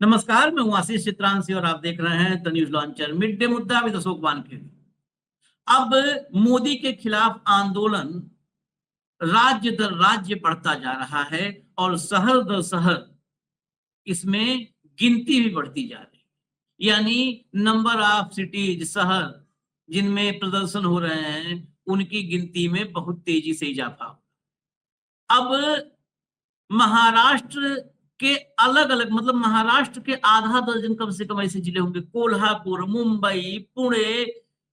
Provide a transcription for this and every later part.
नमस्कार, मैं हूं आशीष चित्रांशी और आप देख रहे हैं the news launcher. Mid day मुद्दा विद अशोक वानखेड़े। अब मोदी के खिलाफ आंदोलन राज्य दर राज्य बढ़ता जा रहा है और शहर दर शहर इसमें गिनती भी बढ़ती जा रही है। यानी नंबर ऑफ सिटीज, शहर जिनमें प्रदर्शन हो रहे हैं, उनकी गिनती में बहुत तेजी से इजाफा हो। अब महाराष्ट्र के अलग अलग, मतलब महाराष्ट्र के आधा दर्जन कम से कम ऐसे जिले होंगे, कोल्हापुर, मुंबई, पुणे,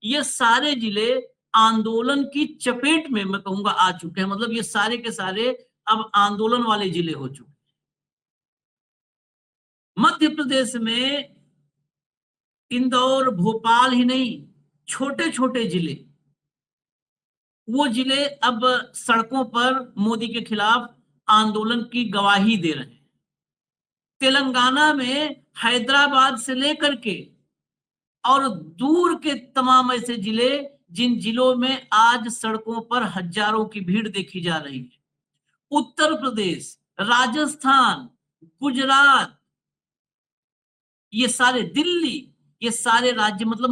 ये सारे जिले आंदोलन की चपेट में मैं कहूंगा आ चुके हैं। मतलब ये सारे के सारे अब आंदोलन वाले जिले हो चुके हैं। मध्य प्रदेश में इंदौर, भोपाल ही नहीं, छोटे छोटे जिले, वो जिले अब सड़कों पर मोदी के खिलाफ आंदोलन की गवाही दे रहे हैं। तेलंगाना में हैदराबाद से लेकर के और दूर के तमाम ऐसे जिले, जिन जिलों में आज सड़कों पर हजारों की भीड़ देखी जा रही है। उत्तर प्रदेश, राजस्थान, गुजरात, ये सारे, दिल्ली, ये सारे राज्य, मतलब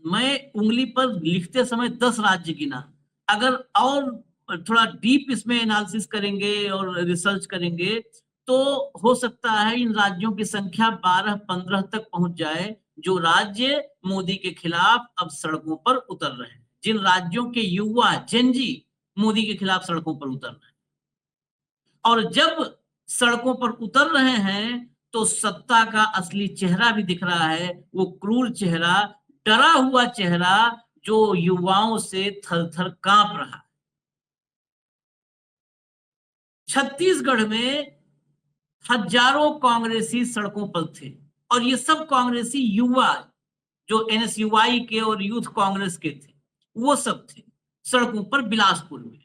मैं उंगली पर लिखते समय 10 राज्य गिना। अगर और थोड़ा डीप इसमें एनालिसिस करेंगे और रिसर्च करेंगे तो हो सकता है इन राज्यों की संख्या 12-15 तक पहुंच जाए, जो राज्य मोदी के खिलाफ अब सड़कों पर उतर रहे हैं, जिन राज्यों के युवा, जेनजी, मोदी के खिलाफ सड़कों पर उतर रहे हैं। और जब सड़कों पर उतर रहे हैं तो सत्ता का असली चेहरा भी दिख रहा है, वो क्रूर चेहरा, डरा हुआ चेहरा, जो युवाओं से थर थर कांप रहा है। छत्तीसगढ़ में हजारों कांग्रेसी सड़कों पर थे और ये सब कांग्रेसी युवा, जो एनएसयूआई के और यूथ कांग्रेस के थे, वो सब थे सड़कों पर बिलासपुर में।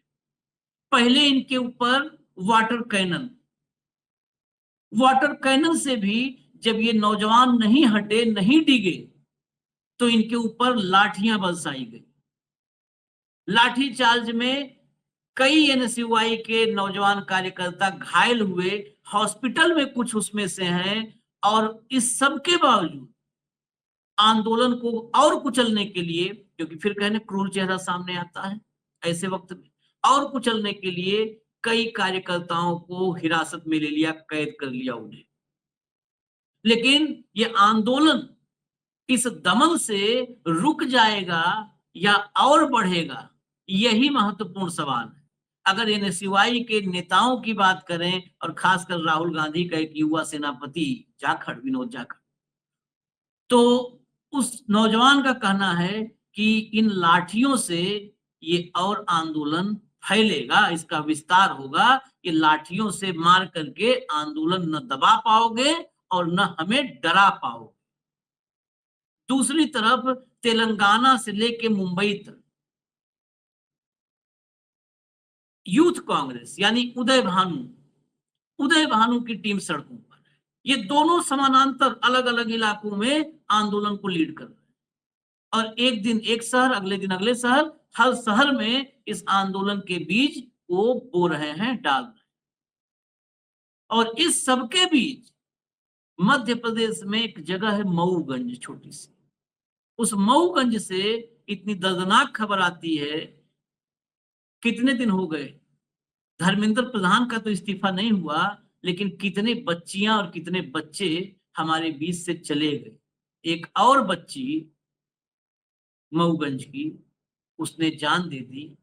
पहले इनके ऊपर वाटर कैनन, वाटर कैनन से भी जब ये नौजवान नहीं हटे, नहीं डिगे, तो इनके ऊपर लाठियां बरसाई गई। लाठी चार्ज में कई एनएसयूआई के नौजवान कार्यकर्ता घायल हुए, हॉस्पिटल में कुछ उसमें से हैं। और इस सब के बावजूद आंदोलन को और कुचलने के लिए, क्योंकि फिर कहने क्रूर चेहरा सामने आता है ऐसे वक्त में, और कुचलने के लिए कई कार्यकर्ताओं को हिरासत में ले लिया, कैद कर लिया उन्हें। लेकिन ये आंदोलन इस दमन से रुक जाएगा या और बढ़ेगा, यही महत्वपूर्ण सवाल है। अगर एनएसयूआई के नेताओं की बात करें और खासकर राहुल गांधी का एक युवा सेनापति जाखड़, विनोद जाखड़, तो उस नौजवान का कहना है कि इन लाठियों से ये और आंदोलन फैलेगा, इसका विस्तार होगा। ये लाठियों से मार करके आंदोलन न दबा पाओगे और न हमें डरा पाओगे। दूसरी तरफ तेलंगाना से लेके मुंबई तक यूथ कांग्रेस यानी उदय भानु की टीम सड़कों पर है। ये दोनों समानांतर अलग अलग इलाकों में आंदोलन को लीड कर रहे हैं और एक दिन एक शहर, अगले दिन अगले शहर, हर शहर में इस आंदोलन के बीज वो बो रहे हैं, डाल रहे हैं। और इस सबके बीच मध्य प्रदेश में एक जगह है मऊगंज, छोटी सी, उस मऊगंज से इतनी दर्दनाक खबर आती है। कितने दिन हो गए, धर्मेंद्र प्रधान का तो इस्तीफा नहीं हुआ, लेकिन कितने बच्चियां और कितने बच्चे हमारे बीच से चले गए। एक और बच्ची मऊगंज की, उसने जान दे दी।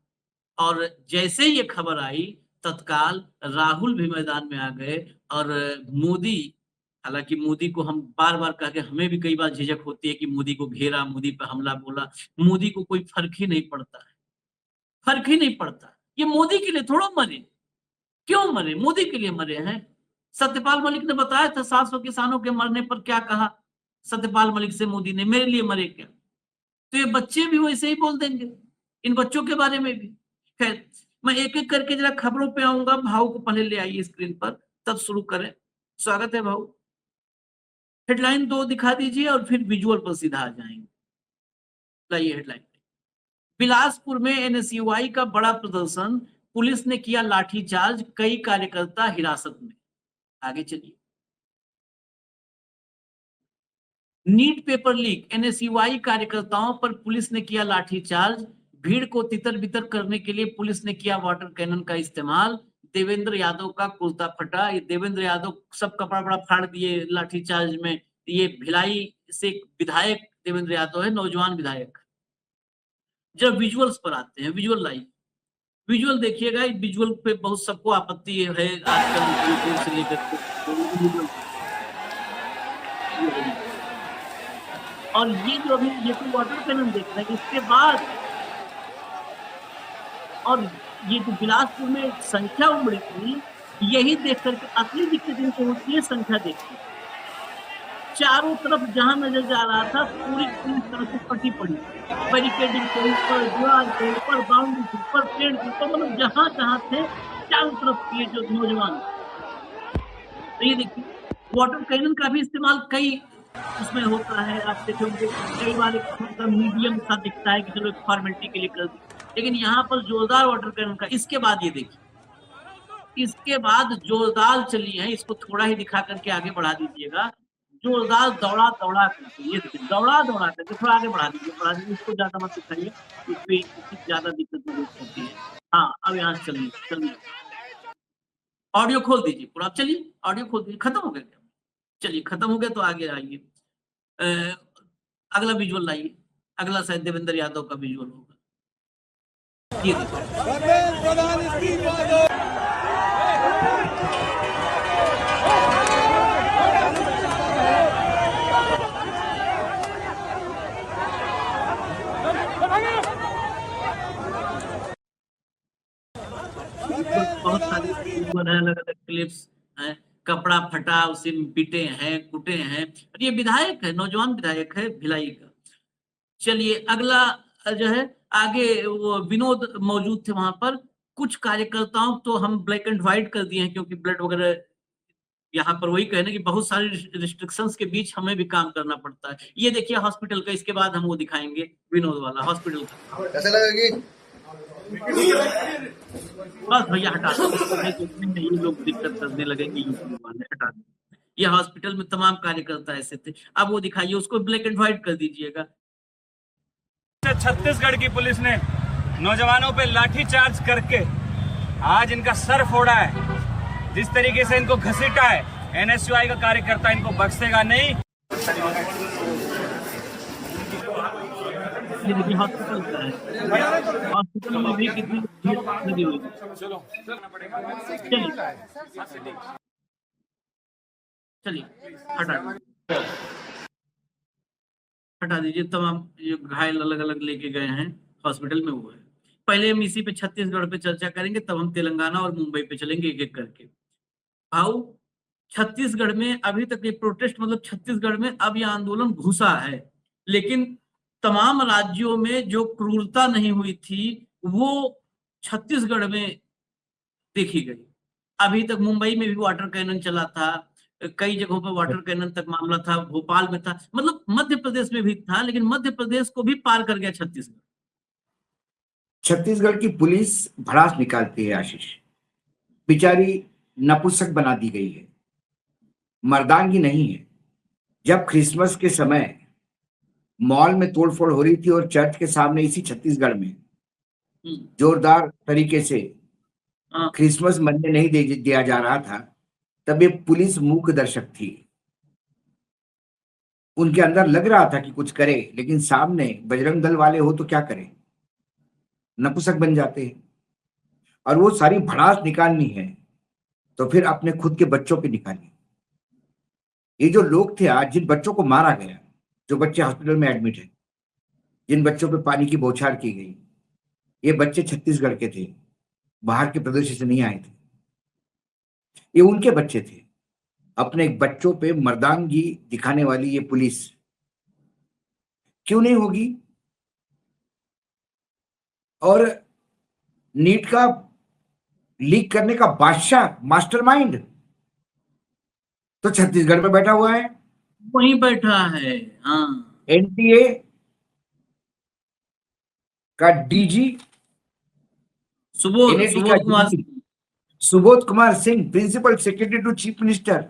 और जैसे ये खबर आई, तत्काल राहुल भी मैदान में आ गए। और मोदी, हालांकि मोदी को हम बार बार कह के, हमें भी कई बार झिझक होती है कि मोदी को घेरा, मोदी पर हमला बोला, मोदी को कोई फर्क ही नहीं पड़ता है, फर्क ही नहीं पड़ता। ये मोदी के लिए थोड़ा मरे, क्यों मरे, मोदी के लिए मरे हैं। सत्यपाल मलिक ने बताया था 700 किसानों के मरने पर क्या कहा सत्यपाल मलिक से मोदी ने, मेरे लिए मरे क्या। तो ये बच्चे भी वैसे ही बोल देंगे, इन बच्चों के बारे में भी। खैर, मैं एक एक करके जरा खबरों पे आऊंगा। भाव को पहले ले आइए स्क्रीन पर, तब शुरू करें। स्वागत है भाव। हेडलाइन 2 दिखा दीजिए और फिर विजुअल पर सीधा आ जाएंगे। लाइए हेडलाइन। बिलासपुर में एनएसयूआई का बड़ा प्रदर्शन, पुलिस ने किया लाठीचार्ज, कई कार्यकर्ता हिरासत में। आगे चलिए। नीट पेपर लीक, एनएसयूआई कार्यकर्ताओं पर पुलिस ने किया लाठीचार्ज, भीड़ को तितर बितर करने के लिए पुलिस ने किया वाटर कैनन का इस्तेमाल, देवेंद्र यादव का कुर्ता फटा। ये देवेंद्र यादव सब कपड़ा बड़ा फाड़ दिए लाठीचार्ज में। ये भिलाई से विधायक देवेंद्र यादव है, नौजवान विधायक। जब विजुअल्स पर आते हैं, विजुअल लाइव, विजुअल देखिएगा। विजुअल पे बहुत सबको आपत्ति है आजकल से लेकर। और ये जो अभी ये तो वाटर कैनन देख रहे हैं, इसके बाद और ये जो बिलासपुर में संख्या उमड़ी थी, यही देख करके असली दिक्कत इनको होती है संख्या देखकर। चारों तरफ जहां नजर जा रहा था पूरी तरफ से पटी पड़ी, बैरिकेडिंग के ऊपर, दीवार के ऊपर, बाउंड्री के ऊपर, पेड़ के ऊपर, मतलब जहां जहां थे चारों तरफ ये जो नौजवान। तो ये देखिए वाटर कैनन का भी इस्तेमाल कई उसमें होता है। आप देखोगे कई बार मीडियम सा दिखता है कि चलो एक फॉर्मेलिटी के लिए कर दी, लेकिन यहाँ पर जोरदार वाटर कैनन का। इसके बाद ये देखिए, इसके बाद जोरदार चली है, इसको थोड़ा ही दिखा करके आगे बढ़ा दीजिएगा। जोरदार दौड़ा दौड़ा करके, ये देखिए दौड़ा दौड़ा करके, थोड़ा आगे बढ़ा दीजिए, इसको ज्यादा मत दिखाइए, इसमें ज्यादा दिक्कत महसूस होती है। हाँ, अब यहाँ चलिए ऑडियो खोल दीजिए पूरा, चलिए ऑडियो खोल दीजिए। खत्म हो गया क्या? चलिए खत्म हो गया तो आगे आइए, अगला विजुअल लाइए। अगला शायद देवेंद्र यादव का विजुअल होगा। ये बहुत सारे अलग अलग क्लिप्स हैं। कपड़ा फटा, उसे पीटे हैं, कुटे हैं। और ये विधायक है, नौजवान विधायक है भिलाई का। चलिए अगला जो है, आगे वो विनोद मौजूद थे वहां पर। कुछ कार्यकर्ताओं तो हम ब्लैक एंड व्हाइट कर दिए हैं क्योंकि ब्लड वगैरह, यहाँ पर वही कहने कि बहुत सारे रिस्ट्रिक्शंस के बीच हमें भी काम करना पड़ता है। ये देखिए हॉस्पिटल का, इसके बाद हम वो दिखाएंगे विनोद वाला हॉस्पिटल का। कैसा लगेगी? बस भैया हटा दो, ये लोग दिक्कत करने लगेंगे, हटा दो। ये हॉस्पिटल में तमाम कार्यकर्ता ऐसे थे। अब वो दिखाइए, उसको ब्लैक एंड व्हाइट कर दीजिएगा। छत्तीसगढ़ की पुलिस ने नौजवानों पे लाठीचार्ज करके आज इनका सर फोड़ा है। जिस तरीके से इनको घसीटा है, एनएसयूआई का कार्यकर्ता इनको बख्शेगा नहीं। ये देखिए हॉस्पिटल का है, हॉस्पिटल में भी कितनी भीड़ लगी हुई है। चलिए हटा दीजिए। तमाम जो घायल अलग अलग लेके गए हैं हॉस्पिटल में वो है। पहले हम इसी पे छत्तीसगढ़ पे चर्चा करेंगे, तब हम तेलंगाना और मुंबई पे चलेंगे एक एक करके। भाऊ, छत्तीसगढ़ में अभी तक ये प्रोटेस्ट, मतलब छत्तीसगढ़ में अब यह आंदोलन घुसा है, लेकिन तमाम राज्यों में जो क्रूरता नहीं हुई थी वो छत्तीसगढ़ में देखी गई। अभी तक मुंबई में भी वाटर कैनन चला था, कई जगहों पर वाटर कैनन तक मामला था, भोपाल में था, मतलब मध्य प्रदेश में भी था, लेकिन मध्य प्रदेश को भी पार कर गया छत्तीसगढ़। छत्तीसगढ़ की पुलिस भड़ास निकालती है आशीष, बेचारी नपुंसक बना दी गई है, मर्दांगी नहीं है। जब क्रिसमस के समय मॉल में तोड़फोड़ हो रही थी और चर्च के सामने इसी छत्तीसगढ़ में जोरदार तरीके से क्रिसमस मनने नहीं दिया जा रहा था, तब ये पुलिस मूक दर्शक थी। उनके अंदर लग रहा था कि कुछ करे, लेकिन सामने बजरंग दल वाले हो तो क्या करें, नपुंसक बन जाते हैं। और वो सारी भड़ास निकालनी है तो फिर अपने खुद के बच्चों पे निकालिए। ये जो लोग थे आज, जिन बच्चों को मारा गया, जो बच्चे हॉस्पिटल में एडमिट है, जिन बच्चों पे पानी की बौछार की गई, ये बच्चे छत्तीसगढ़ के थे, बाहर के प्रदेश से नहीं आए थे। ये उनके बच्चे थे। अपने बच्चों पे मर्दानगी दिखाने वाली ये पुलिस क्यों नहीं होगी? और नीट का लीक करने का बादशाह, मास्टरमाइंड तो छत्तीसगढ़ में बैठा हुआ है, वहीं बैठा है। हाँ, एनटीए का DG, Subodh Kumar Singh, principal secretary to chief minister,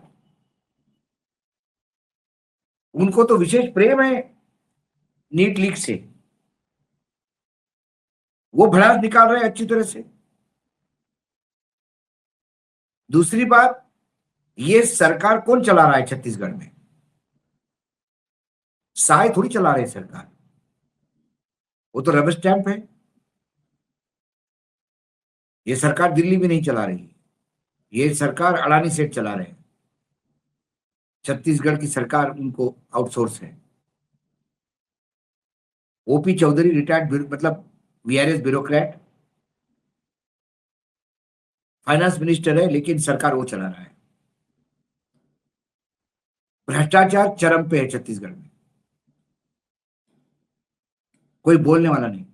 उनको तो विशेष प्रेम है नीट लीक से, वो भड़ास निकाल रहे हैं अच्छी तरह से। दूसरी बात, ये सरकार कौन चला रहा है छत्तीसगढ़ में? साय थोड़ी चला रहे सरकार, वो तो रबर स्टैंप है। ये सरकार दिल्ली भी नहीं चला रही, ये सरकार अडानी सेठ चला रहे हैं। छत्तीसगढ़ की सरकार उनको आउटसोर्स है। ओपी चौधरी रिटायर्ड मतलब वीआरएस ब्यूरोक्रेट, फाइनेंस मिनिस्टर है, लेकिन सरकार वो चला रहा है। भ्रष्टाचार चरम पे है छत्तीसगढ़ में, कोई बोलने वाला नहीं।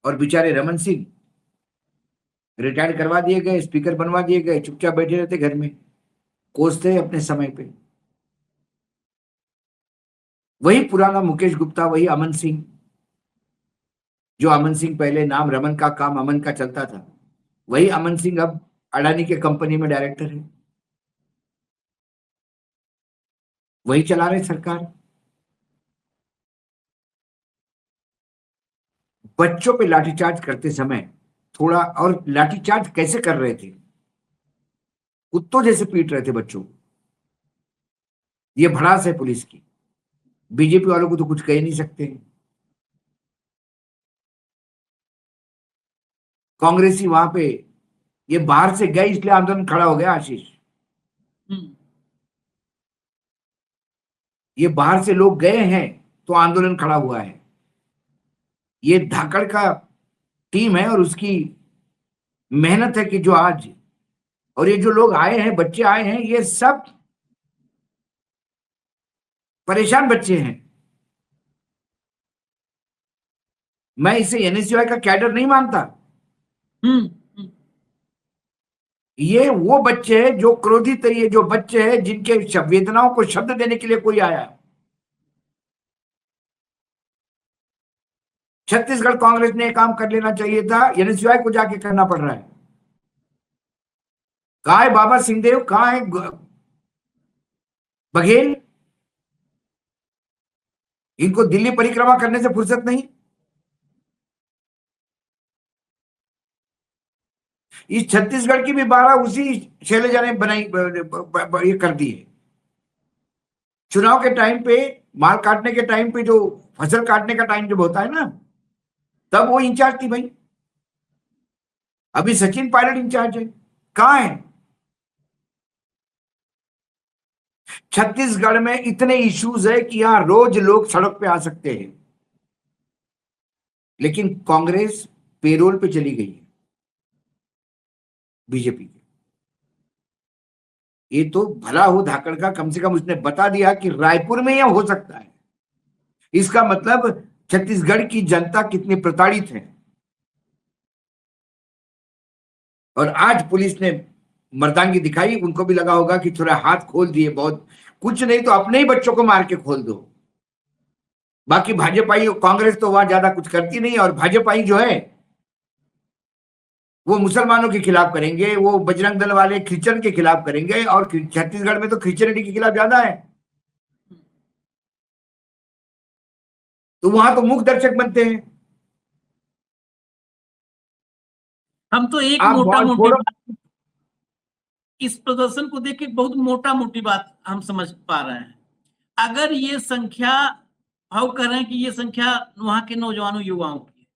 और बेचारे रमन सिंह रिटायर करवा दिए गए, स्पीकर बनवा दिए गए, चुपचाप बैठे रहते घर में, कोसते अपने समय पे। वही पुराना मुकेश गुप्ता, वही अमन सिंह, जो अमन सिंह पहले नाम रमन का काम अमन का चलता था, वही अमन सिंह अब अडानी के कंपनी में डायरेक्टर है, वही चला रहे सरकार। बच्चों पे लाठीचार्ज करते समय थोड़ा, और लाठीचार्ज कैसे कर रहे थे, कुत्तों जैसे पीट रहे थे बच्चों को। ये भड़ास है पुलिस की। बीजेपी वालों को तो कुछ कह ही नहीं सकते। कांग्रेसी वहां पे, ये बाहर से गए इसलिए आंदोलन खड़ा हो गया आशीष। ये बाहर से लोग गए हैं तो आंदोलन खड़ा हुआ है। ये धाकड़ का टीम है और उसकी मेहनत है कि जो आज, और ये जो लोग आए हैं, बच्चे आए हैं, ये सब परेशान बच्चे हैं। मैं इसे एनएसयूआई का कैडर नहीं मानता। ये वो बच्चे हैं जो क्रोधित है, ये जो बच्चे हैं जिनके वेदनाओं को शब्द देने के लिए कोई आया। छत्तीसगढ़ कांग्रेस ने काम कर लेना चाहिए था, एनएसयूआई को जाके करना पड़ रहा है। कहाँ है बाबा सिंहदेव, कहाँ है बघेल? इनको दिल्ली परिक्रमा करने से फुर्सत नहीं। इस छत्तीसगढ़ की भी 12 उसी शैलजा ने बनाई, ये कर दी है। चुनाव के टाइम पे, माल काटने के टाइम पे, जो फसल काटने का टाइम जब होता है ना, तब वो इंचार्ज थी भाई। अभी सचिन पायलट इंचार्ज है। कहां है? छत्तीसगढ़ में इतने इश्यूज है कि यहां रोज लोग सड़क पे आ सकते हैं, लेकिन कांग्रेस पेरोल पे चली गई है बीजेपी के। ये तो भला हो धाकड़ का, कम से कम उसने बता दिया कि रायपुर में यह हो सकता है। इसका मतलब छत्तीसगढ़ की जनता कितनी प्रताड़ित है। और आज पुलिस ने मर्दांगी दिखाई, उनको भी लगा होगा कि थोड़ा हाथ खोल दिए, बहुत कुछ नहीं तो अपने ही बच्चों को मार के खोल दो। बाकी भाजपाई, कांग्रेस तो वहां ज्यादा कुछ करती नहीं, और भाजपाई जो है वो मुसलमानों के खिलाफ करेंगे, वो बजरंग दल वाले क्रिश्चियन के खिलाफ करेंगे, और छत्तीसगढ़ में तो क्रिश्चियनिटी के खिलाफ ज्यादा है, तो वहां तो मुख्य दर्शक बनते हैं। हम तो एक आप मोटा बहुत मोटी थोड़ा- इस प्रदर्शन को देख के बहुत मोटा मोटी बात हम समझ पा रहे हैं। अगर ये संख्या, हम कह रहे हैं कि ये संख्या वहां के नौजवानों युवाओं की,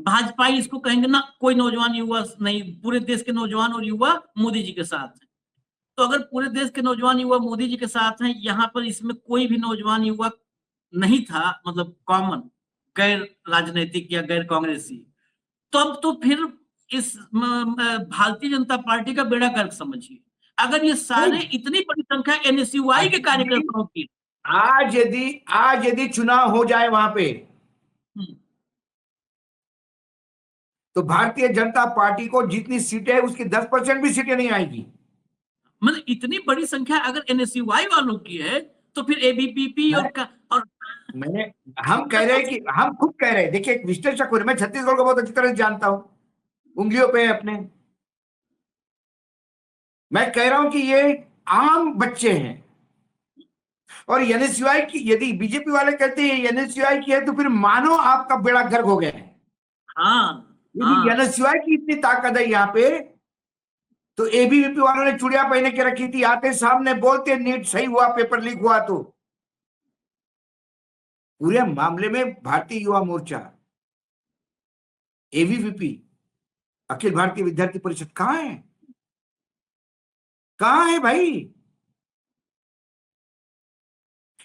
भाजपा इसको कहेंगे ना, कोई नौजवान युवा नहीं, पूरे देश के नौजवान और युवा मोदी जी के साथ हैं। तो अगर पूरे देश के नौजवान युवा मोदी जी के साथ हैं, यहाँ पर इसमें कोई भी नौजवान युवा नहीं था, मतलब कॉमन, गैर राजनीतिक या गैर कांग्रेसी, तब तो फिर इस भारतीय जनता पार्टी का बेड़ा गर्क समझिए। अगर ये सारे इतनी बड़ी संख्या एनएसयूआई के कार्यकर्ताओं की, आज यदि चुनाव हो जाए वहां पे, तो भारतीय जनता पार्टी को जितनी सीटें है उसकी 10% भी सीटें नहीं आएगी। मतलब इतनी बड़ी संख्या अगर एनएसयूआई वालों की है, तो फिर एबीपीपी और हम कह रहे हैं कि हम खुद कह रहे हैं, देखिए एक विश्लेषक हूं मैं, छत्तीसगढ़ को बहुत अच्छी तरह से जानता हूं, उंगलियों पे अपने। मैं कह रहा हूं कि ये आम बच्चे हैं। और एनएसयूआई की, यदि बीजेपी वाले कहते हैं एनएसयूआई की है, तो फिर मानो आपका बेड़ा गर्क हो गया है। हाँ यदि हाँ एनएसयूआई की इतनी ताकत है यहाँ पे, तो एबीवीपी वालों ने चूड़िया पहने के रखी थी, आते सामने बोलते नीट सही हुआ, पेपर लीक हुआ। तो पूरे मामले में भारतीय युवा मोर्चा, एबीवीपी, अखिल भारतीय विद्यार्थी परिषद कहां है? कहां है भाई?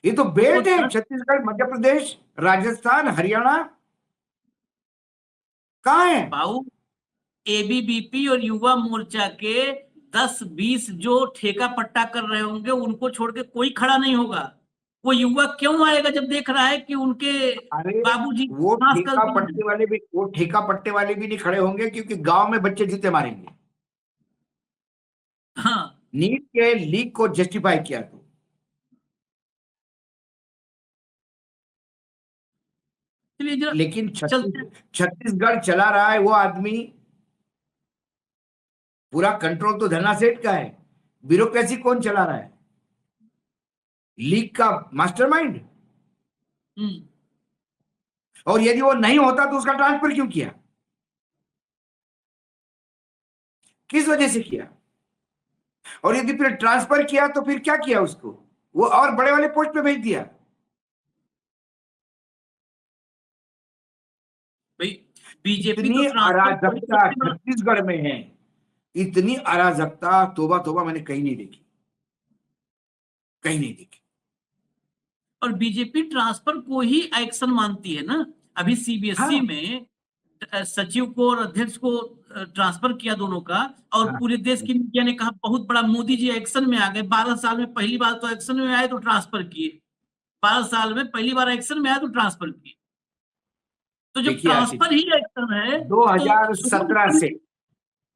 ये तो बेल्ट है, छत्तीसगढ़, मध्य प्रदेश, राजस्थान, हरियाणा, कहां है? बाबू, एबीवीपी और युवा मोर्चा के 10-20 जो ठेका पट्टा कर रहे होंगे, उनको छोड़ के कोई खड़ा नहीं होगा। वो युवा क्यों आएगा जब देख रहा है कि उनके अरे बाबूजी वो नाश ठेका कर दिए हैं? पट्टे वाले भी नहीं खड़े होंगे, क्योंकि गांव में बच्चे जूते मारेंगे। हाँ, नीट के लीक को जस्टिफाई किया तो चलिए जरा लेकिन चलते हैं। छत्तीसगढ़ चला रहा है वो आदमी, पूरा कंट्रोल तो धन्ना सेठ का है। ब्यूरोक्रेसी कौन चला रहा है? लीक का मास्टरमाइंड। और यदि वो नहीं होता तो उसका ट्रांसफर क्यों किया? किस वजह से किया? और यदि फिर ट्रांसफर किया तो फिर क्या किया उसको? वो और बड़े वाले पोस्ट पे भेज दिया। भाई बीजेपी इतनी तो ट्रांसफर अराजकता छत्तीसगढ़ में है, इतनी अराजकता तौबा तौबा मैंने कहीं नहीं देखी, कहीं नहीं देखी। और बीजेपी ट्रांसफर को ही एक्शन मानती है ना। अभी सीबीएसई हाँ। में सचिव को और अध्यक्ष को ट्रांसफर किया दोनों का, और हाँ। पूरे देश की मीडिया ने कहा बहुत बड़ा, मोदी जी एक्शन में आ गए। 12 साल में पहली बार तो एक्शन में आए तो ट्रांसफर किए, 12 साल में पहली बार एक्शन में आए तो ट्रांसफर किए। तो जब देखिए आशीष, ट्रांसफर ही एक्शन है 2017 से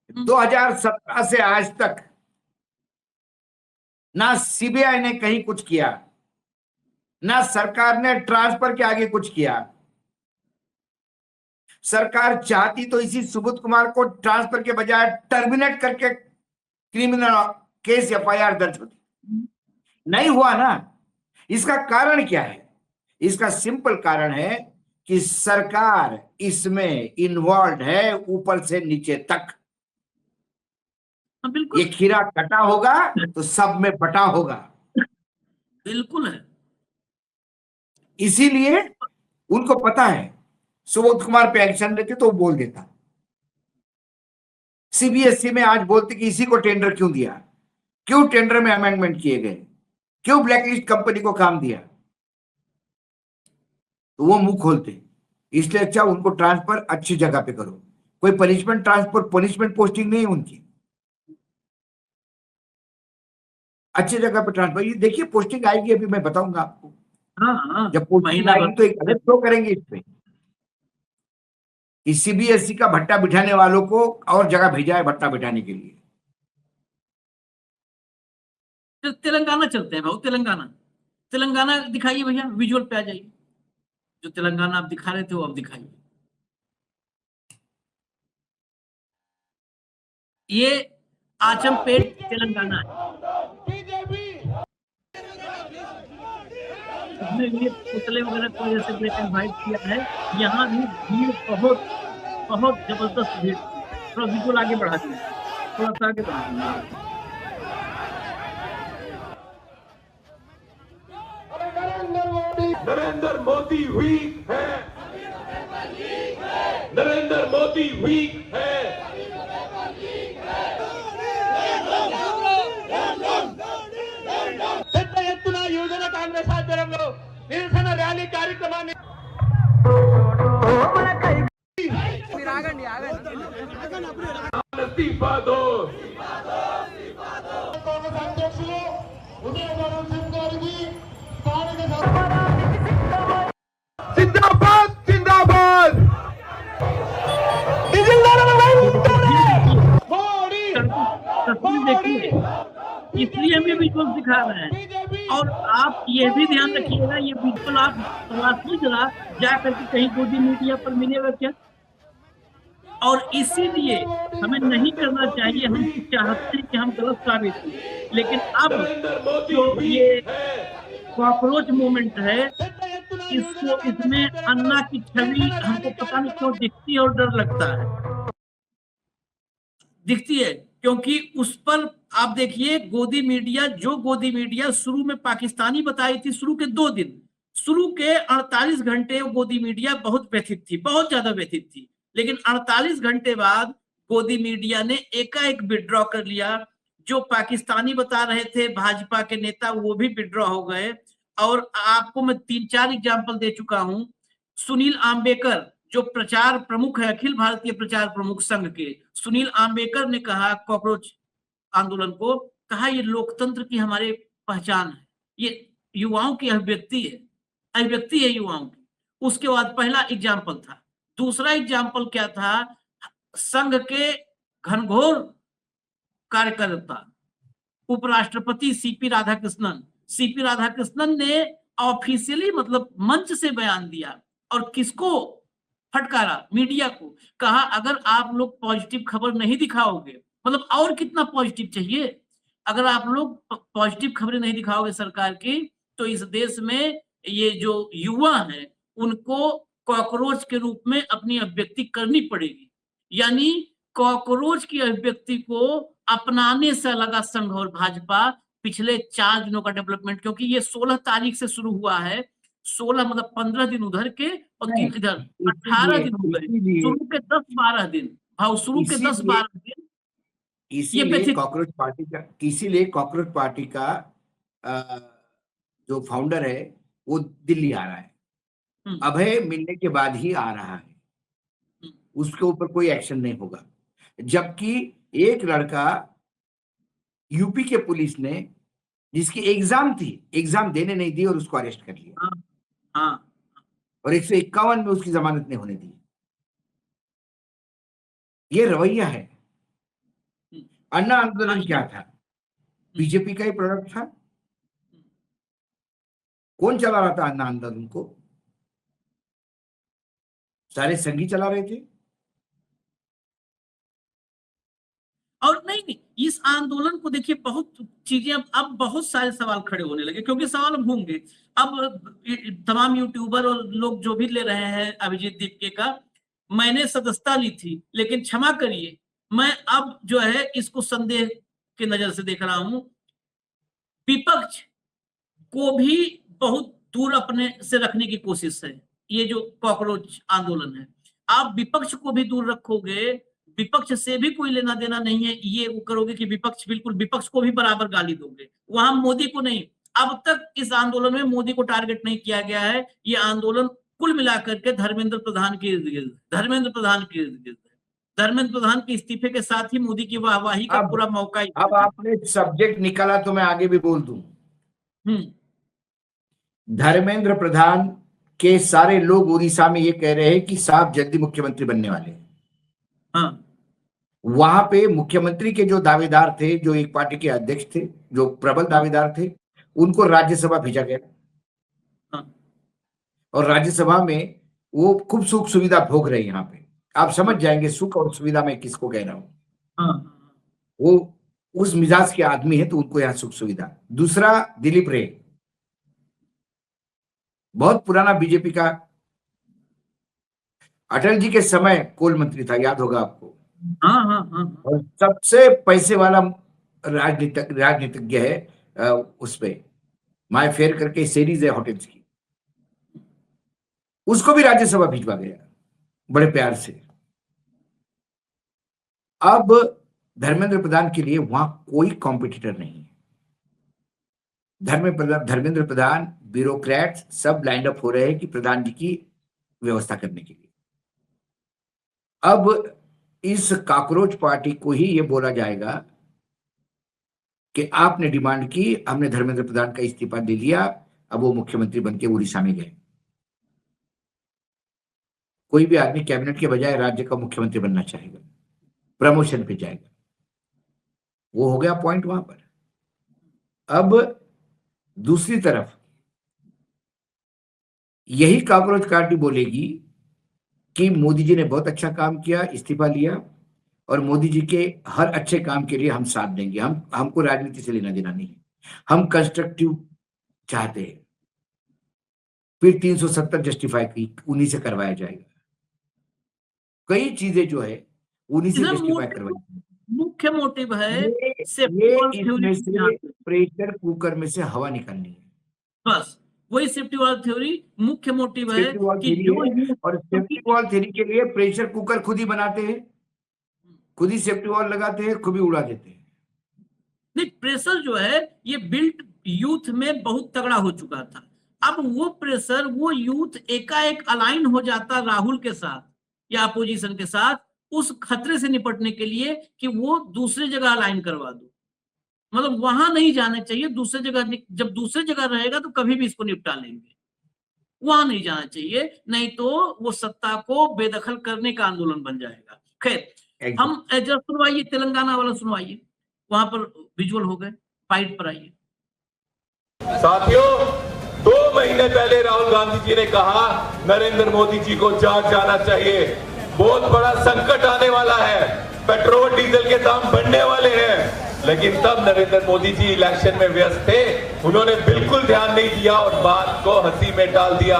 2017 से आज तक ना सीबीआई ने कहीं कुछ किया, ना सरकार ने ट्रांसफर के आगे कुछ किया। सरकार चाहती तो इसी सुबोध कुमार को ट्रांसफर के बजाय टर्मिनेट करके क्रिमिनल केस एफआईआर दर्ज होती। नहीं हुआ ना। इसका कारण क्या है? इसका सिंपल कारण है कि सरकार इसमें इन्वॉल्व है ऊपर से नीचे तक। बिल्कुल, ये खीरा कटा होगा तो सब में बटा होगा। बिल्कुल है। इसीलिए उनको पता है सुबोध कुमार पे एक्शन लेते तो वो बोल देता। सीबीएसई में आज बोलते कि इसी को टेंडर क्यों दिया, क्यों टेंडर में अमेंडमेंट किए गए, क्यों ब्लैकलिस्ट कंपनी को काम दिया, तो वो मुंह खोलते। इसलिए अच्छा उनको ट्रांसफर अच्छी जगह पे करो। कोई पनिशमेंट ट्रांसफर, पनिशमेंट पोस्टिंग नहीं है उनकी, अच्छी जगह पे ट्रांसफर। ये देखिए पोस्टिंग आएगी, अभी मैं बताऊंगा आपको। हाँ, जब पोस्टिंग महीना आएगी तो एक अलग शो करेंगे इस पे। सीबीएसई का भट्टा बिठाने वालों को और जगह भेजा है भट्टा बिठाने के लिए। तेलंगाना चलते हैं भाऊ। तेलंगाना दिखाइए भैया, विजुअल पे आ जाइए। जो तेलंगाना आप दिखा रहे थे वो अब दिखाइए। ये आचमपेट तेलंगाना है। इसमें ये पुतले वगैरह को जैसे ब्लैक एंड व्हाइट किया है। यहाँ भी भीड़ बहुत बहुत जबरदस्त भीड़। थोड़ा विजुअल आगे बढ़ा दिया, थोड़ा सा आगे बढ़ा दिया। नरेंद्र मोदी वीक है, नरेंद्र मोदी वीक है। పెద్ద ఎత్తున యువజన కాంగ్రెస్ ఆధ్వర్యంలో నిరసన ర్యాలీ కార్యక్రమాన్ని ఇస్तीफा दो। కాంగ్రెస్ అధ్యక్షులు ఉదయభాను సింగ్ గారికి స్థానిక जिंदाबाद जिंदाबाद। तस्वीर देखिए, इसलिए हमें विजुअल दिखा रहे हैं। और आप ये भी ध्यान रखिएगा, ये विजुअल आप तलाशिए जरा जा करके, कहीं गोदी मीडिया पर मिलेगा क्या। और इसीलिए हमें नहीं करना चाहिए। हम चाहते हैं कि हम गलत साबित हों, लेकिन अब नरेंद्र मोदी जो ही ये है। कॉकरोच मूवमेंट है, పెద్ద ఎత్తున యువజన इसको కాంగ్రెస్ इसमें ఆధ్వర్యంలో अन्ना की छवि నిరసన हमको ర్యాలీ पता नहीं क्यों కార్యక్రమం दिखती है और डर लगता है, दिखती है, क्योंकि उस पर आप देखिए गोदी मीडिया, जो गोदी मीडिया शुरू में पाकिस्तानी बताई थी, शुरू के 2 दिन, शुरू के 48 घंटे गोदी मीडिया बहुत व्यथित थी, बहुत ज्यादा व्यथित थी, लेकिन 48 घंटे बाद गोदी मीडिया ने एकाएक विड्रॉ कर लिया। जो पाकिस्तानी बता रहे थे भाजपा के नेता, वो भी विड्रॉ हो गए। और आपको मैं 3-4 एग्जाम्पल दे चुका हूं। सुनील आम्बेकर जो प्रचार प्रमुख है, अखिल भारतीय प्रचार प्रमुख संघ के, सुनील आम्बेकर ने कहा कॉकरोच आंदोलन को, कहा ये लोकतंत्र की हमारे पहचान है, ये युवाओं की अभिव्यक्ति है, अभिव्यक्ति है युवाओं की। उसके बाद पहला एग्जाम्पल था। दूसरा एग्जाम्पल क्या था? संघ के घनघोर कार्यकर्ता उपराष्ट्रपति सीपी राधाकृष्णन ने ऑफिशियली, मतलब मंच से बयान दिया और किसको फटकारा? मीडिया को। कहा अगर आप लोग पॉजिटिव खबर नहीं दिखाओगे, मतलब और कितना पॉजिटिव चाहिए, अगर आप लोग पॉजिटिव खबरें नहीं दिखाओगे सरकार की, तो इस देश में ये जो युवा हैं उनको कॉकरोच के रूप में अपनी अभिव्यक्ति करनी पड़ेगी। यानी कॉकरोच की अभिव्यक्ति को अपनाने से लगा संघ और भाजपा पिछले 4 दिनों का डेवलपमेंट, क्योंकि ये 16 तारीख से शुरू हुआ है। 16 मतलब 15 दिन उधर के और 3 इधर, 18 दिन हो गए। शुरू के 10-12 दिन, भाव शुरू के 10-12 दिन ये इसीलिए कॉकरोच पार्टी का अ, जो फाउंडर है वो दिल्ली आ रहा है। अभय मिलने के बाद ही आ रहा है, उसके ऊपर कोई एक्शन नहीं होगा। जबकि एक लड़का यूपी के पुलिस ने, जिसकी एग्जाम थी, एग्जाम देने नहीं दी और उसको अरेस्ट कर लिया। हाँ, और 151 में उसकी जमानत नहीं होने दी। ये रवैया है। अन्ना आंदोलन क्या था? बीजेपी का ही प्रोडक्ट था। कौन चला रहा था अन्ना आंदोलन को? सारे संघी चला रहे थे। और नहीं, इस आंदोलन को देखिए, बहुत चीजें अब बहुत सारे सवाल खड़े होने लगे, क्योंकि सवाल अब होंगे। अब तमाम यूट्यूबर और लोग जो भी ले रहे हैं अभिजीत दीपके का, मैंने सदस्यता ली थी, लेकिन क्षमा करिए, मैं अब जो है इसको संदेह की नजर से देख रहा हूं। विपक्ष को भी बहुत दूर अपने से रखने की कोशिश है ये जो कॉकरोच आंदोलन है। आप विपक्ष को भी दूर रखोगे, विपक्ष से भी कोई लेना देना नहीं है, ये वो करोगे कि विपक्ष, बिल्कुल विपक्ष को भी बराबर गाली दोगे, वहां मोदी को नहीं। अब तक इस आंदोलन में मोदी को टारगेट नहीं किया गया है। ये आंदोलन कुल मिलाकर के धर्मेंद्र प्रधान के इर्द गिर्द, धर्मेंद्र प्रधान के इस्तीफे के साथ ही मोदी की वाहवाही का पूरा मौका। अब आपने सब्जेक्ट निकाला तो मैं आगे भी बोल दूं। धर्मेंद्र प्रधान के सारे लोग उड़ीसा में ये कह रहे हैं कि साहब जल्दी मुख्यमंत्री बनने वाले। हाँ, वहां पे मुख्यमंत्री के जो दावेदार थे, जो एक पार्टी के अध्यक्ष थे, जो प्रबल दावेदार थे, उनको राज्यसभा भेजा गया। हाँ, और राज्यसभा में वो खूब सुख सुविधा भोग रहे हैं। यहाँ पे आप समझ जाएंगे सुख और सुविधा में किसको कह रहा हूं। हाँ, वो उस मिजाज के आदमी है तो उनको यहाँ सुख सुविधा। दूसरा, दिलीप रे, बहुत पुराना बीजेपी का, अटल जी के समय कोल मंत्री था, याद होगा आपको। हाँ, हाँ, हाँ, और सबसे पैसे वाला राजनीतिज्ञ है। उस पे माय फेयर करके सीरीज है होटल्स की, उसको भी राज्यसभा भिजवा गया बड़े प्यार से। अब धर्मेंद्र प्रधान के लिए वहां कोई कॉम्पिटिटर नहीं है। धर्मेंद्र प्रधान, ब्यूरोक्रेट्स सब लाइंड अप हो रहे हैं कि प्रधान जी की व्यवस्था करने के लिए। अब इस कॉकरोच पार्टी को ही ये बोला जाएगा कि आपने डिमांड की, हमने धर्मेंद्र प्रधान का इस्तीफा दे लिया, अब वो मुख्यमंत्री बनके उड़ीसा में गए। कोई भी आदमी कैबिनेट के बजाय राज्य का मुख्यमंत्री बनना चाहेगा, प्रमोशन पे जाएगा। वो हो गया पॉइंट वहां पर। अब दूसरी तरफ यही कॉकरोच पार्टी बोलेगी कि मोदी जी ने बहुत अच्छा काम किया, इस्तीफा लिया, और मोदी जी के हर अच्छे काम के लिए हम साथ देंगे। हमको राजनीति से लेना देना नहीं है, हम कंस्ट्रक्टिव चाहते हैं। फिर 370 जस्टिफाई की उन्हीं से करवाया जाएगा, कई चीजें जो है उन्हीं से इसमें जस्टिफाई करवाई जाएगी। मुख्य मोटिव है ये सेफ्टी वॉल थ्योरी इसमें से प्रेशर कुकर में से हवा निकालनी है। बस वही सेफ्टी वॉल थ्योरी मुख्य मोटिव है सेफ्टी वॉल कि थ्योरी जो है, और सेफ्टी वॉल थ्योरी के लिए प्रेशर कुकर खुद ही बनाते हैं, खुद ही सेफ्टी वॉल लगाते हैं, खुद ही उड़ा देते हैं। नहीं, प्रेशर जो है ये बिल्ट यूथ में बहुत तगड़ा हो चुका था। अब वो प्रेशर, वो यूथ एकाएक अलाइन हो जाता राहुल के साथ या अपोजिशन के साथ, उस खतरे से निपटने के लिए कि वो दूसरी जगह अलाइन करवा दो। मतलब वहां नहीं जाना चाहिए, दूसरी जगह, जब दूसरी जगह रहेगा तो कभी भी इसको निपटा लेंगे, वहां नहीं जाना चाहिए, नहीं तो वो सत्ता को बेदखल करने का आंदोलन बन जाएगा। खैर, हम जरा सुनवाइए, तेलंगाना वाला सुनवाइए, वहां पर विजुअल हो गए, फाइट पर आइए। साथियों, 2 महीने पहले राहुल गांधी जी ने कहा नरेंद्र मोदी जी को जाग जाना चाहिए, बहुत बड़ा संकट आने वाला है, पेट्रोल डीजल के दाम बढ़ने वाले हैं। लेकिन तब नरेंद्र मोदी जी इलेक्शन में व्यस्त थे, उन्होंने बिल्कुल ध्यान नहीं दिया और बात को हंसी में डाल दिया।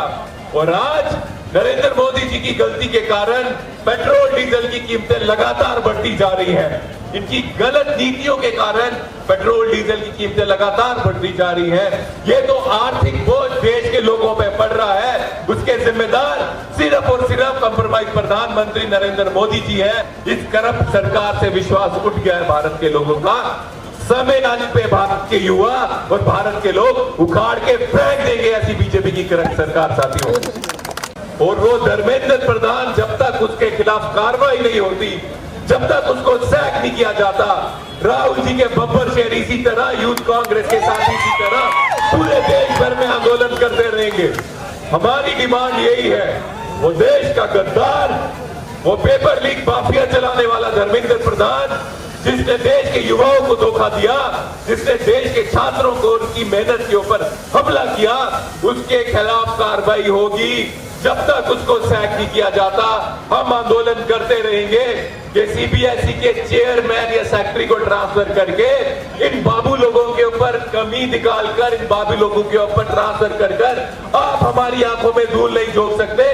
और आज नरेंद्र मोदी जी की गलती के कारण पेट्रोल डीजल की कीमतें लगातार बढ़ती जा रही हैं। इनकी गलत नीतियों के कारण पेट्रोल डीजल की कीमतें लगातार बढ़ती जा रही हैं। ये तो आर्थिक बोझ देश के लोगों पे पड़ रहा है, उसके जिम्मेदार सिर्फ और सिर्फ कंप्रोमाइज प्रधानमंत्री नरेंद्र मोदी जी हैं। इस करप्ट सरकार से विश्वास उठ गया है भारत के लोगों का। समय आने पे भारत के युवा और भारत के लोग उखाड़ के फेंक देंगे ऐसी बीजेपी की करप्ट सरकार, साथियों। और वो धर्मेंद्र प्रधान, जब तक उसके खिलाफ कार्रवाई नहीं होती, जब तक उसको सैक नहीं किया जाता, राहुल जी के बब्बर शेर इसी तरह यूथ कांग्रेस के साथ इसी तरह पूरे देश भर में आंदोलन करते रहेंगे। हमारी डिमांड यही है, वो देश का गद्दार, वो पेपर लीक माफिया चलाने वाला धर्मेंद्र प्रधान, जिसने देश के युवाओं को धोखा दिया, जिसने देश के छात्रों को उनकी मेहनत के ऊपर हमला किया, उसके खिलाफ कार्रवाई होगी। जब तक उसको सैक नहीं किया जाता, हम आंदोलन करते रहेंगे कि सीबीएसई के चेयरमैन या सेक्रेटरी को ट्रांसफर करके इन बाबू लोगों के ऊपर कमी निकालकर, इन बाबू लोगों के ऊपर ट्रांसफर कर आप हमारी आंखों में धूल नहीं झोंक सकते।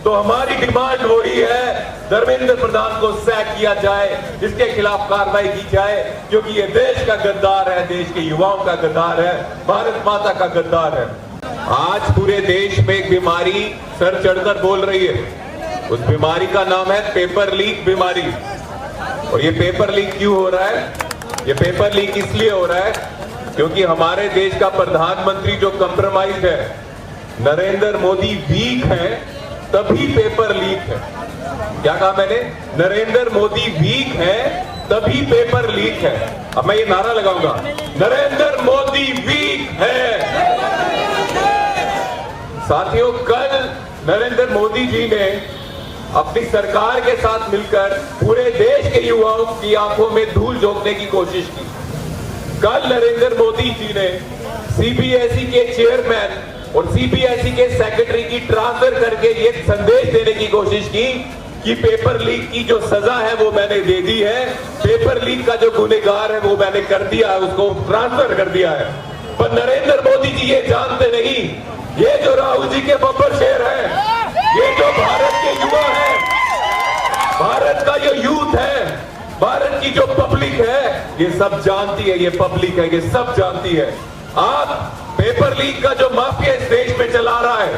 तो हमारी डिमांड वही है, धर्मेंद्र प्रधान को सैक किया जाए, इसके खिलाफ कार्रवाई की जाए, क्योंकि ये देश का गद्दार है, देश के युवाओं का गद्दार है, भारत माता का गद्दार है। आज पूरे देश में एक बीमारी सर चढ़कर बोल रही है, उस बीमारी का नाम है पेपर लीक बीमारी। और ये पेपर लीक क्यों हो रहा है? ये पेपर लीक इसलिए हो रहा है क्योंकि हमारे देश का प्रधानमंत्री जो कंप्रोमाइज है, नरेंद्र मोदी वीक है, तभी पेपर लीक है। क्या कहा मैंने? नरेंद्र मोदी वीक है तभी पेपर लीक है। अब मैं ये नारा लगाऊंगा, नरेंद्र मोदी वीक है। साथियों, कल नरेंद्र मोदी जी ने अपनी सरकार के साथ मिलकर पूरे देश के युवाओं की आंखों में धूल झोंकने की कोशिश की। कल नरेंद्र मोदी जी ने सीबीएसई के चेयरमैन और सीबीएसई के सेक्रेटरी की ट्रांसफर करके ये संदेश देने की कोशिश की कि पेपर लीक की जो सजा है वो मैंने दे दी है, पेपर लीक का जो गुनहगार है वो मैंने कर दिया है, उसको ट्रांसफर कर दिया है। पर नरेंद्र मोदी जी ये जानते नहीं, ये जो राहुल जी के बब्बर शेर है, ये जो भारत के युवा है, भारत का जो यूथ है, भारत की जो पब्लिक है, ये सब जानती है, ये पब्लिक है, ये सब जानती है। आप पेपर लीक का जो माफिया इस देश में चला रहा है,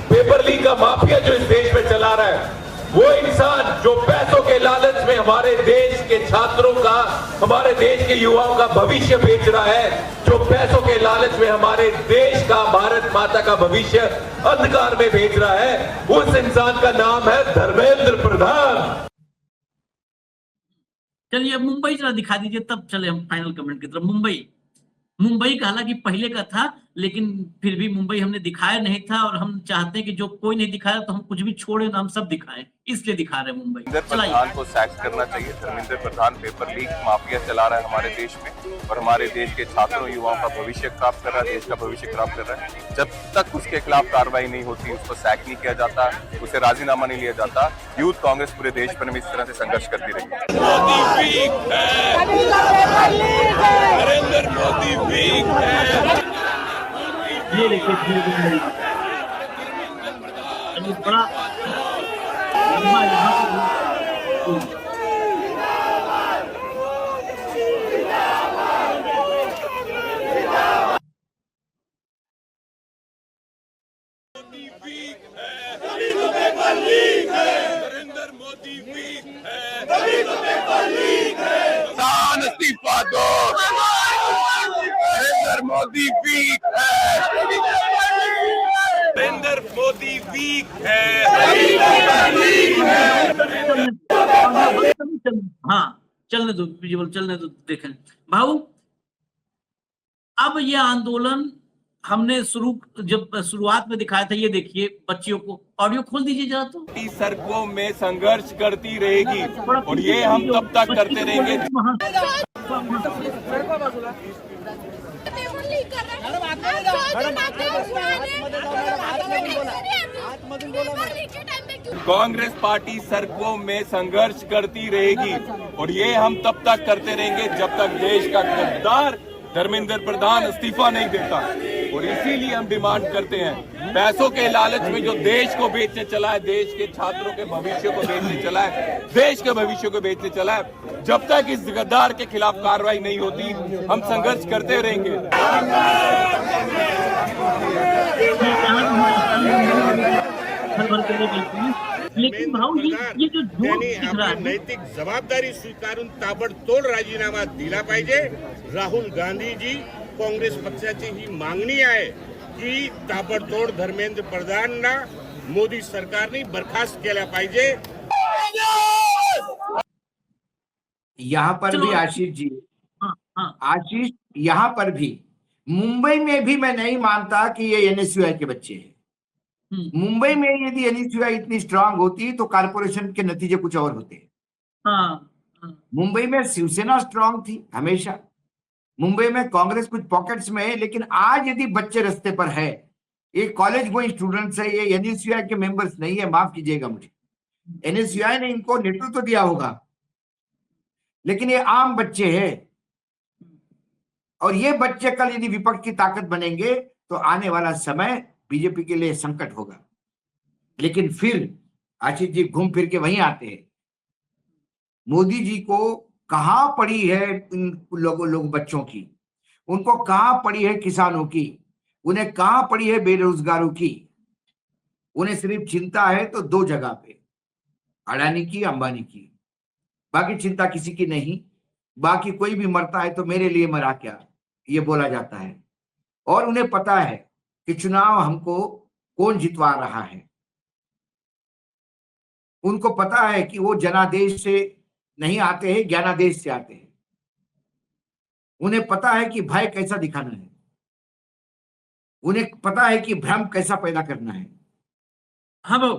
पेपर लीक का माफिया जो इस देश में चला रहा है, वो इंसान जो पैसों के लालच में हमारे देश के छात्रों का, हमारे देश के युवाओं का भविष्य बेच रहा है, जो पैसों के लालच में हमारे देश का, भारत माता का भविष्य अंधकार में भेज रहा है, उस इंसान का नाम है धर्मेंद्र प्रधान। चलिए अब मुंबई जरा दिखा दीजिए, तब चले हम फाइनल कमेंट की तरफ। मुंबई का हालांकि पहले का था, लेकिन फिर भी मुंबई हमने दिखाया नहीं था, और हम चाहते हैं कि जो कोई नहीं दिखाया तो हम कुछ भी छोड़े ना, हम सब दिखाएं, इसलिए दिखा रहे हैं मुंबई। धर्मेंद्र चलाइए। प्रधान को सैक करना चाहिए। Dharmendra Pradhan paper leak mafia चला रहा है हमारे देश में और हमारे देश के छात्रों युवाओं का भविष्य खराब कर रहा है, देश का भविष्य खराब कर रहा है। जब तक उसके खिलाफ कार्रवाई नहीं होती, उसको सैक नहीं किया जाता, उसे राजीनामा नहीं लिया जाता, यूथ कांग्रेस पूरे देश भर में इस तरह से संघर्ष करती रहेगी। नरेंद्र मोदी वीक है। ये देखिए बड़ा लंबा यहाँ पे नरेंद्र मोदी वीक है। प्रधान इस्तीफा दो। नरेंद्र मोदी वीक है। नरेंद्र मोदी वीक है। हाँ चलने दो, विजुअल चलने दो, देखें भाऊ। अब ये आंदोलन हमने जब शुरुआत में दिखाया था, ये देखिए बच्चियों को, ऑडियो खोल दीजिए जरा तो। सड़कों में संघर्ष करती रहेगी और ये हम तब तक करते रहेंगे। कांग्रेस पार्टी सड़कों में संघर्ष करती रहेगी और ये हम तब तक करते रहेंगे जब तक देश का गद्दार धर्मेंद्र प्रधान इस्तीफा नहीं देता। और इसीलिए हम डिमांड करते हैं, पैसों के लालच में जो देश को बेचने चला है, देश के छात्रों के भविष्य को बेचने चला है, देश के भविष्य को बेचने चला है, जब तक इस गद्दार के खिलाफ कार्रवाई नहीं होती हम संघर्ष करते रहेंगे। लेकिन भाऊ ये जो दिख रहा है, नैतिक जबाबदारी स्वीकारून ताबडतोब राजीनामा दिला पाहिजे। राहुल गांधीजी काँग्रेस पक्षाची ही मागणी आहे की ताबडतोब धर्मेंद्र प्रधानना मोदी सरकारने बरखास्त केला पाहिजे। यहाँ पर भी आशीष जी, आशीष यहाँ पर भी मुंबई में भी मैं नहीं मानता कि ये एनएसयूआई के बच्चे हैं। मुंबई में यदि एनएसयूआई इतनी स्ट्रांग होती तो कारपोरेशन के नतीजे कुछ और होते। मुंबई में शिवसेना स्ट्रांग थी हमेशा, मुंबई में कांग्रेस कुछ पॉकेट्स में है, लेकिन आज यदि बच्चे रास्ते पर है, ये कॉलेज गोइंग स्टूडेंट्स है, ये एनएसयूआई के मेंबर्स नहीं है, माफ कीजिएगा मुझे, एनएसयूआई ने इनको नेतृत्व तो दिया होगा, लेकिन ये आम बच्चे हैं। और ये बच्चे कल यदि विपक्ष की ताकत बनेंगे तो आने वाला समय बीजेपी के लिए संकट होगा। लेकिन फिर आशीष जी घूम फिर के वहीं आते हैं, मोदी जी को कहां पड़ी है इन लोग बच्चों की, उनको कहां पड़ी है किसानों की, उन्हें कहां पड़ी है बेरोजगारों की। उन्हें सिर्फ चिंता है तो दो जगह पे, अडानी की, अंबानी की, बाकी चिंता किसी की नहीं। बाकी कोई भी मरता है तो मेरे लिए मरा क्या, ये बोला जाता है। और उन्हें पता है कि चुनाव हमको कौन जितवा रहा है। उनको पता है कि वो जनादेश से नहीं आते हैं, ज्ञानादेश से आते हैं। उन्हें पता है कि भय कैसा दिखाना है, उन्हें पता है कि भ्रम कैसा पैदा करना है। हाँ वो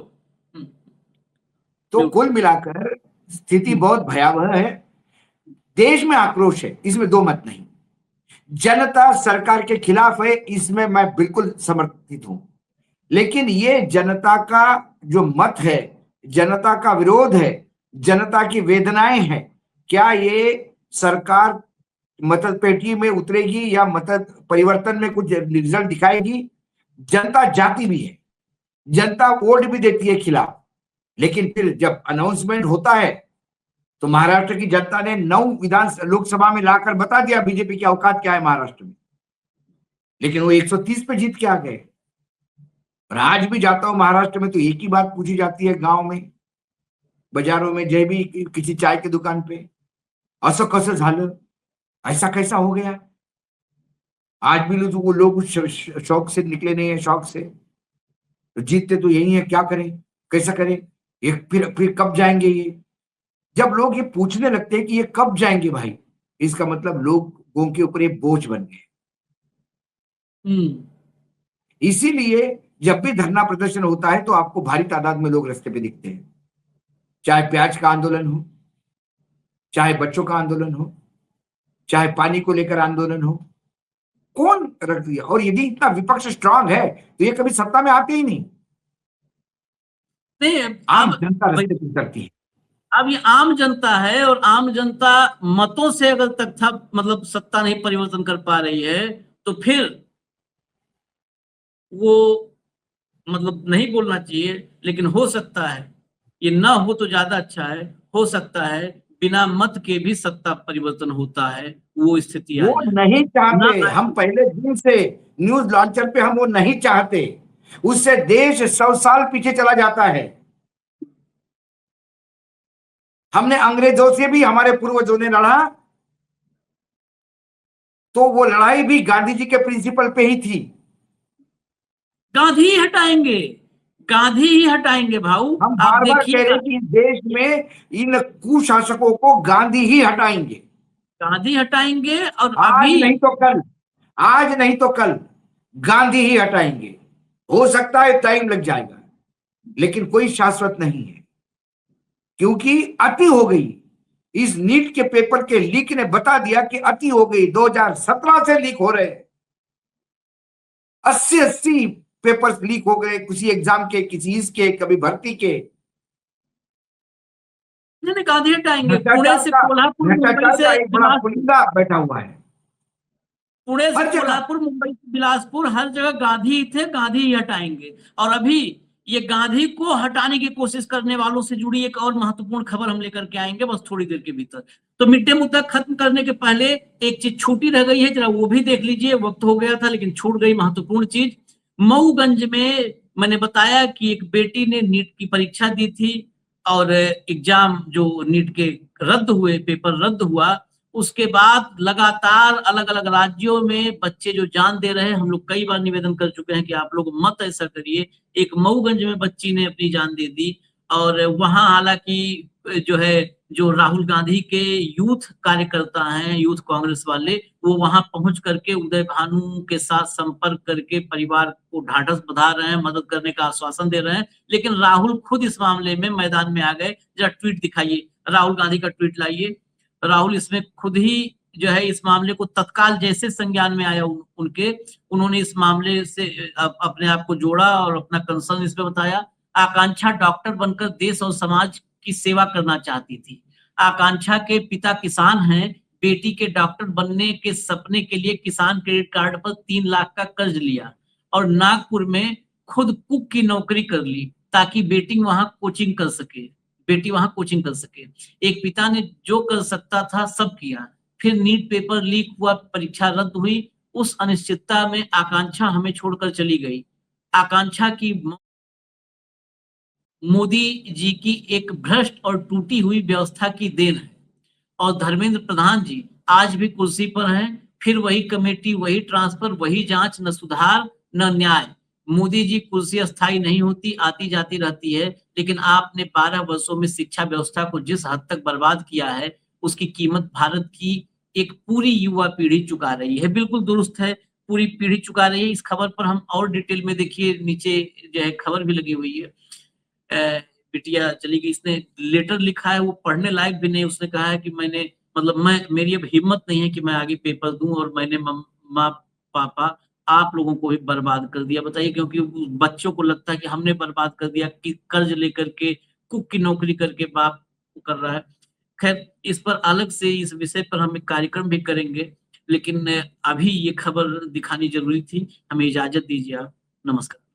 तो कुल मिलाकर स्थिति बहुत भयावह है। देश में आक्रोश है, इसमें दो मत नहीं। जनता सरकार के खिलाफ है, इसमें मैं बिल्कुल समर्थित हूं। लेकिन ये जनता का जो मत है, जनता का विरोध है, जनता की वेदनाएं हैं, क्या ये सरकार मतदान पेटी में उतरेगी या मतदान परिवर्तन में कुछ रिजल्ट दिखाएगी? जनता जाती भी है, जनता वोट भी देती है खिलाफ। लेकिन फिर जब अनाउंसमेंट होता है तो महाराष्ट्र की जनता ने 9 लोकसभा में लाकर बता दिया बीजेपी की औकात क्या है महाराष्ट्र में। लेकिन वो 130 पे जीत के आ गए। और आज भी जाता हूं महाराष्ट्र में तो एक ही बात पूछी जाती है, गांव में, बाजारों में, जय भी किसी चाय की दुकान पे, असं कसं झालं, ऐसा कैसा हो गया। आज भी वो लोग शौक से निकले नहीं है, शौक से। तो जीतते तो यही है, क्या करें, कैसा करें, फिर कब जाएंगे ये। जब लोग ये पूछने लगते हैं कि ये कब जाएंगे भाई, इसका मतलब लोगों के ऊपर ये बोझ बन गए। इसीलिए जब भी धरना प्रदर्शन होता है तो आपको भारी तादाद में लोग रास्ते पे दिखते हैं, चाहे प्याज का आंदोलन हो, चाहे बच्चों का आंदोलन हो, चाहे पानी को लेकर आंदोलन हो, कौन रख दिया। और यदि इतना विपक्ष स्ट्रांग है तो ये कभी सत्ता में आते ही नहीं, आम जनता रास्ते पे करती है। अब ये आम जनता है, और आम जनता मतों से अगर तक था मतलब सत्ता नहीं परिवर्तन कर पा रही है, तो फिर वो मतलब नहीं बोलना चाहिए, लेकिन हो सकता है ये ना हो तो ज्यादा अच्छा है। हो सकता है बिना मत के भी सत्ता परिवर्तन होता है, वो स्थिति वो नहीं चाहते। हम पहले दिन से न्यूज लॉन्चर पे हम वो नहीं चाहते, उससे देश 100 साल पीछे चला जाता है। हमने अंग्रेजों से भी, हमारे पूर्वजों ने लड़ा, तो वो लड़ाई भी गांधी जी के प्रिंसिपल पे ही थी। गांधी ही हटाएंगे, गांधी ही हटाएंगे भाऊ। हम बार बार कह रहे हैं कि देश में इन कुशासकों को गांधी ही हटाएंगे, गांधी हटाएंगे। और आज अभी नहीं तो कल, आज नहीं तो कल गांधी ही हटाएंगे। हो सकता है टाइम लग जाएगा, लेकिन कोई शाश्वत नहीं है, क्योंकि अति हो गई। इस नीट के पेपर के लीक ने बता दिया कि अति हो गई। 2017 से लीक हो रहे 80 पेपर्स लीक हो गए, किसी एग्जाम के, किसी इसके, कभी भर्ती के। नहीं, गांधी हटाएंगे। पुणे से कोल्हापुर, मुंबई से एक बड़ा पुलिंदा बैठा हुआ है। पुणे से कोल्हापुर, मुंबई से बिलासपुर, हर जगह गांधी थे, गांधी ही हटाएंगे। और अभी ये गांधी को हटाने की कोशिश करने वालों से जुड़ी एक और महत्वपूर्ण खबर हम लेकर के आएंगे बस थोड़ी देर के भीतर। तो मिड डे मुद्दा खत्म करने के पहले एक चीज छूटी रह गई है, जरा वो भी देख लीजिए। वक्त हो गया था लेकिन छूट गई महत्वपूर्ण चीज। मऊगंज में मैंने बताया कि एक बेटी ने नीट की परीक्षा दी थी, और एग्जाम जो नीट के रद्द हुए, पेपर रद्द हुआ, उसके बाद लगातार अलग अलग राज्यों में बच्चे जो जान दे रहे हैं। हम लोग कई बार निवेदन कर चुके हैं कि आप लोग मत ऐसा करिए। एक मऊगंज में बच्ची ने अपनी जान दे दी, और वहां हालांकि जो है, जो राहुल गांधी के यूथ कार्यकर्ता हैं, यूथ कांग्रेस वाले, वो वहां पहुंच करके उदय भानु के साथ संपर्क करके परिवार को ढाढ़स बंधा रहे हैं, मदद करने का आश्वासन दे रहे हैं। लेकिन राहुल खुद इस मामले में मैदान में आ गए। जरा ट्वीट दिखाइए, राहुल गांधी का ट्वीट लाइए। राहुल इसमें खुद ही जो है इस मामले को तत्काल जैसे संज्ञान में आया उन्होंने इस मामले से अपने आप को जोड़ा और अपना कंसर्न इसमें बताया। आकांक्षा डॉक्टर बनकर देश और समाज की सेवा करना चाहती थी। आकांक्षा के पिता किसान हैं, बेटी के डॉक्टर बनने के सपने के लिए किसान क्रेडिट कार्ड पर 3 लाख का कर्ज लिया, और नागपुर में खुद कुक की नौकरी कर ली ताकि बेटी वहां कोचिंग कर सके। एक पिता ने जो कर सकता था सब किया। फिर नीट पेपर लीक हुआ, परीक्षा रद्द हुई। उस अनिश्चितता में आकांक्षा हमें छोड़कर चली गई। आकांक्षा की मोदी जी की एक भ्रष्ट और टूटी हुई व्यवस्था की देन है, और धर्मेंद्र प्रधान जी आज भी कुर्सी पर हैं। फिर वही कमेटी, वही ट्रांसफर, वही जांच, न सुधार न न्याय। मोदी जी कुर्सी अस्थायी नहीं होती, आती जाती रहती है। लेकिन आपने 12 वर्षों में शिक्षा व्यवस्था को जिस हद तक बर्बाद किया है, उसकी कीमत भारत की एक पूरी युवा पीढ़ी चुका रही है। बिल्कुल दुरुस्त है, पूरी पीढ़ी चुका रही है। इस खबर पर हम और डिटेल में देखिए, नीचे जो है खबर भी लगी हुई है। बिटिया चली गई, इसने लेटर लिखा है, वो पढ़ने लायक भी नहीं। उसने कहा है कि मेरी अब हिम्मत नहीं है कि मैं आगे पेपर दूं, और मैंने माँ पापा आप लोगों को भी बर्बाद कर दिया। बताइए, क्योंकि बच्चों को लगता है कि हमने बर्बाद कर दिया, कि कर्ज लेकर के कुक की नौकरी करके बाप कर रहा है। खैर, इस पर अलग से, इस विषय पर हम एक कार्यक्रम भी करेंगे, लेकिन अभी ये खबर दिखानी जरूरी थी। हमें इजाजत दीजिए आप। नमस्कार।